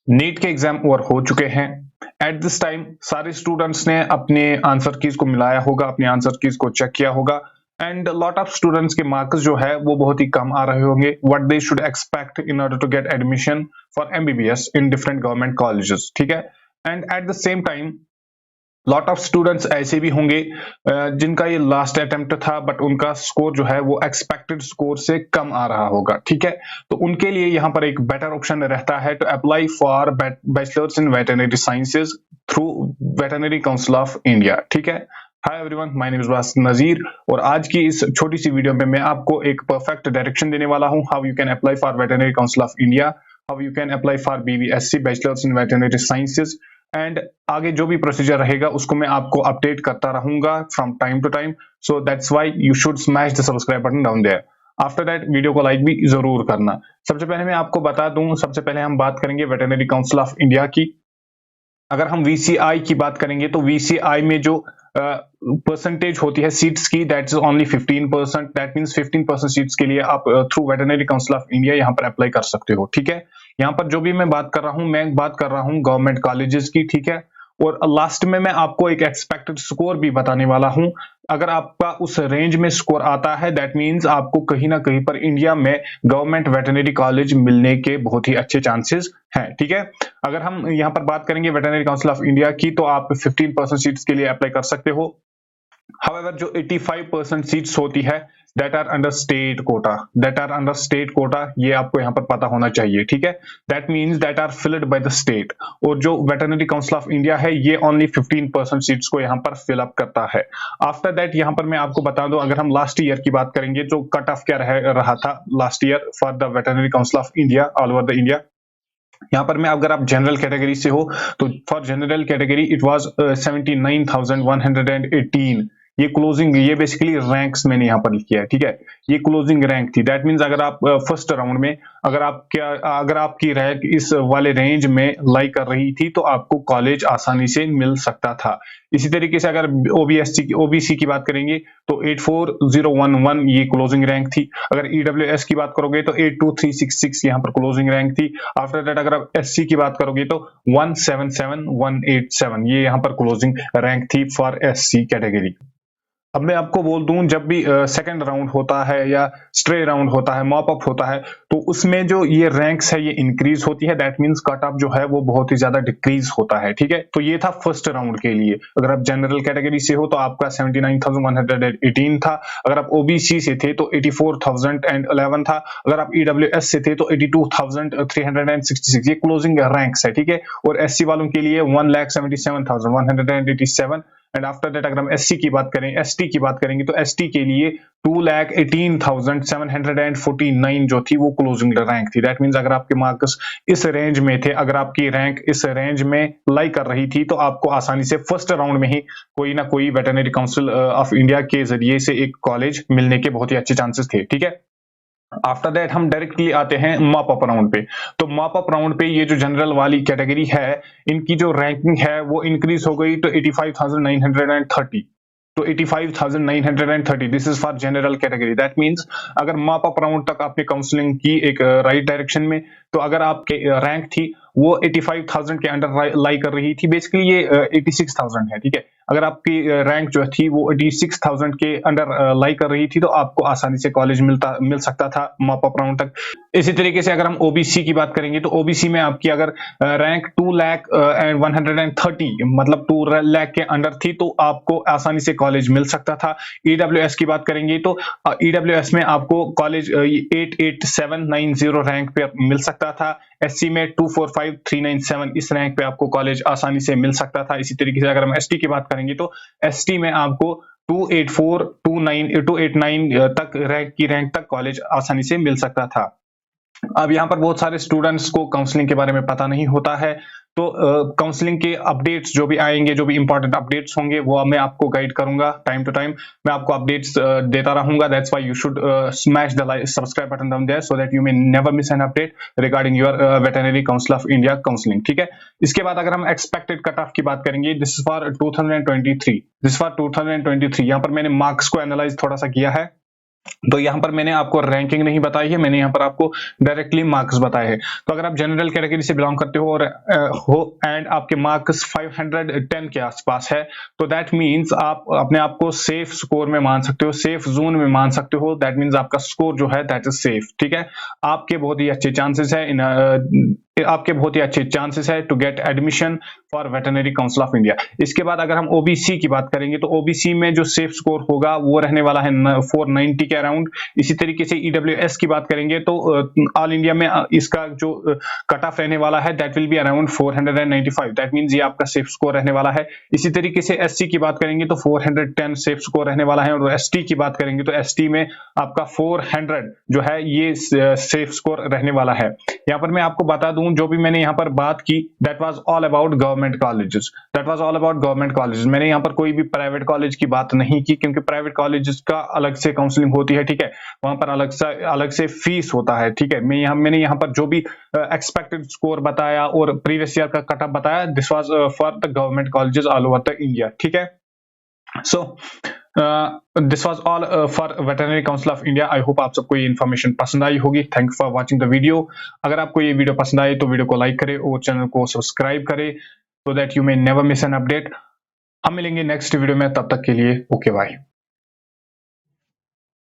NEET के exam over हो चुके हैं। एट दिस टाइम सारे स्टूडेंट्स ने अपने आंसर कीज को मिलाया होगा, अपने आंसर कीज को चेक किया होगा एंड लॉट ऑफ स्टूडेंट्स के मार्क्स जो है वो बहुत ही कम आ रहे होंगे। What they should expect in order to get admission for MBBS in different government colleges, ठीक है। And at the same time lot of students ऐसे भी होंगे जिनका ये लास्ट अटेम्प्ट था बट उनका स्कोर जो है वो एक्सपेक्टेड स्कोर से कम आ रहा होगा, ठीक है। तो उनके लिए यहाँ पर एक बेटर ऑप्शन रहता है to apply for bachelors in veterinary sciences through veterinary council of India, ठीक है। Hi everyone, my name is Wasim Nazir और आज की इस छोटी सी वीडियो में मैं आपको एक परफेक्ट डायरेक्शन देने वाला हूँ how you can apply for veterinary council of India, how you can apply for BVSc bachelors in veterinary sciences and आगे जो भी प्रोसीजर रहेगा उसको मैं आपको अपडेट करता रहूंगा from time to time. So that's why you should smash the subscribe button down there. After that video को लाइक भी जरूर करना। सबसे पहले मैं आपको बता दूं, सबसे पहले हम बात करेंगे वेटरनरी काउंसिल ऑफ इंडिया की। अगर हम वीसीआई की बात करेंगे तो वीसीआई में जो परसेंटेज होती है सीट्स की, that is only 15%। That means 15% seats के लिए आप through veterinary council of India यहाँ पर अप्लाई कर सकते हो, ठीक है। यहाँ पर जो भी मैं बात कर रहा हूँ, मैं बात कर रहा हूँ गवर्नमेंट कॉलेजेस की, ठीक है। और लास्ट में मैं आपको एक एक्सपेक्टेड स्कोर भी बताने वाला हूँ। अगर आपका उस रेंज में स्कोर आता है दैट मींस आपको कहीं ना कहीं पर इंडिया में गवर्नमेंट वेटरनरी कॉलेज मिलने के बहुत ही अच्छे चांसेस हैं, ठीक है। अगर हम यहाँ पर बात करेंगे वेटरनरी काउंसिल ऑफ इंडिया की तो आप 15% सीट्स के लिए अप्लाई कर सकते हो। However, जो 85% सीट्स होती है that are under state quota, that are under state quota, ये आपको यहाँ पर पता होना चाहिए, ठीक है। That means that are filled by the state. और जो वेटरनरी काउंसिल ऑफ इंडिया है ये ओनली 15% सीट्स को यहाँ पर फिल अप करता है। आफ्टर दैट यहाँ पर मैं आपको बता दूं, अगर हम लास्ट ईयर की बात करेंगे जो कट ऑफ क्या रहा था last year for the veterinary council of India all over the India. यहाँ पर मैं, अगर आप जनरल कैटेगरी से हो तो for general category it was 79,118। ये क्लोजिंग, ये बेसिकली रैंक्स मैंने यहाँ पर किया है, ठीक है। ये क्लोजिंग रैंक थी। दैट मींस अगर आप फर्स्ट राउंड में अगर आपकी रैंक इस वाले रेंज में लाई कर रही थी तो आपको कॉलेज आसानी से मिल सकता था। इसी तरीके से अगर ओबीसी की बात करेंगे तो 84,011 ये क्लोजिंग रैंक थी। अगर ईडब्ल्यूएस की बात करोगे तो 82,366 यहाँ पर क्लोजिंग रैंक थी। आफ्टर दैट अगर आप एससी की बात करोगे तो 177,187 ये यहाँ पर क्लोजिंग रैंक थी फॉर एससी कैटेगरी। अब मैं आपको बोल दूं, जब भी सेकंड राउंड होता है या स्ट्रे राउंड होता है, मॉप अप होता है, तो उसमें जो ये रैंक्स है ये इंक्रीज होती है। दैट मींस कट ऑफ जो है वो बहुत ही ज्यादा डिक्रीज होता है, ठीक है। तो ये था फर्स्ट राउंड के लिए। अगर आप जनरल कैटेगरी से हो तो आपका 79,118 था। अगर आप ओबीसी से थे तो 84,011 था। अगर आप ईडब्ल्यूएस से थे तो 82,366 ये क्लोजिंग रैंक्स है, ठीक है। और एससी वालों के लिए 1,77,187। एंड आफ्टर दैट अगर हम एससी की बात करें, एसटी की बात करेंगे तो एसटी के लिए 2,18,749 जो थी वो क्लोजिंग रैंक थी। दैट मींस अगर आपके मार्क्स इस रेंज में थे, अगर आपकी रैंक इस रेंज में लाई कर रही थी तो आपको आसानी से फर्स्ट राउंड में ही कोई ना कोई वेटरनरी काउंसिल ऑफ इंडिया के जरिए से एक कॉलेज मिलने के बहुत ही अच्छे चांसेस थे, ठीक है। आफ्टर दैट हम डायरेक्टली आते हैं मॉप अप राउंड पे। तो मॉप अप राउंड पे ये जो जनरल वाली कैटेगरी है इनकी जो रैंकिंग है वो इंक्रीज हो गई तो 85,930। तो 85,930 this is for general category. That means अगर मॉप अप राउंड तक आपने काउंसलिंग की एक राइट डायरेक्शन में, तो अगर आपके रैंक थी वो 85,000 के अंडर लाई कर रही थी। बेसिकली ये 86,000 है, ठीक है। अगर आपकी रैंक जो थी वो 86,000 के अंडर लाई कर रही थी तो आपको आसानी से कॉलेज मिल सकता था मॉप अप राउंड तक। इसी तरीके से अगर हम ओबीसी की बात करेंगे तो ओबीसी में आपकी अगर रैंक 2,130 मतलब 2 लाख के अंडर थी तो आपको आसानी से कॉलेज मिल सकता था। ईडब्ल्यूएस की बात करेंगे तो ईडब्ल्यूएस में आपको कॉलेज 88790 रैंक पे मिल सकता था। एससी में 245,397 इस रैंक पे आपको कॉलेज आसानी से मिल सकता था। इसी तरीके से अगर हम एसटी की बात करेंगे तो एसटी में आपको 289 तक रैंक तक कॉलेज आसानी से मिल सकता था। अब यहाँ पर बहुत सारे स्टूडेंट्स को काउंसलिंग के बारे में पता नहीं होता है, तो काउंसलिंग के अपडेट्स जो भी आएंगे, जो भी इंपॉर्टेंट अपडेट्स होंगे वो मैं आपको गाइड करूंगा टाइम टू टाइम। मैं आपको अपडेट्स देता रहूंगा। That's why you should smash the subscribe button down there so that you may never miss an update regarding your veterinary council of India counselling, ठीक है। इसके बाद अगर हम एक्सपेक्टेड कट ऑफ की बात करेंगे, दिस इज फॉर 2023। यहाँ पर मैंने मार्क्स को एनालाइज थोड़ा सा किया है। तो यहाँ पर मैंने आपको रैंकिंग नहीं बताई है, मैंने यहाँ पर आपको डायरेक्टली मार्क्स बताए हैं। तो अगर आप जनरल कैटेगरी से बिलोंग करते हो और एंड आपके मार्क्स 510 के आसपास है, तो दैट मीन्स आप अपने आप को सेफ स्कोर में मान सकते हो, सेफ जोन में मान सकते हो। दैट मीन्स आपका स्कोर जो है दैट इज सेफ, ठीक है। आपके बहुत ही अच्छे चांसेस है आपके बहुत ही अच्छे चांसेस है to get admission for veterinary council of India. इसके बाद अगर हम ओबीसी की बात करेंगे तो ओबीसी में जो सेफ स्कोर होगा वो रहने वाला है 490 के अराउंड। इसी तरीके से ईडब्ल्यूएस की बात करेंगे तो ऑल इंडिया में इसका जो कट ऑफ रहने वाला है that will be around 495। That means ये आपका सेफ स्कोर रहने वाला है। इसी तरीके से एससी की बात करेंगे तो 410 सेफ स्कोर रहने वाला है, और एसटी की बात करेंगे तो एसटी में आपका 400 जो है ये सेफ स्कोर रहने वाला है। यहाँ पर मैं आपको बता दूं, जो भी मैंने यहाँ पर बात की that was all about government colleges, that was all about government colleges. मैंने यहाँ पर कोई भी प्राइवेट कॉलेज की बात नहीं की, क्योंकि प्राइवेट कॉलेजेस का अलग से काउंसलिंग होती है, ठीक है, वहां पर अलग से फीस होता है, ठीक है। मैंने यहाँ पर जो भी एक्सपेक्टेड स्कोर बताया और प्रीवियस ईयर का कट ऑफ बताया, this was for the government colleges all over the India, ठीक है। So this was all for veterinary council of India. I hope आप सबको ये इन्फॉर्मेशन पसंद आई होगी। Thank for watching the video. अगर आपको ये वीडियो पसंद आए तो वीडियो को लाइक करें और चैनल को सब्सक्राइब करें, सो that you may never miss an update. हम मिलेंगे नेक्स्ट वीडियो में, तब तक के लिए ओके बाय।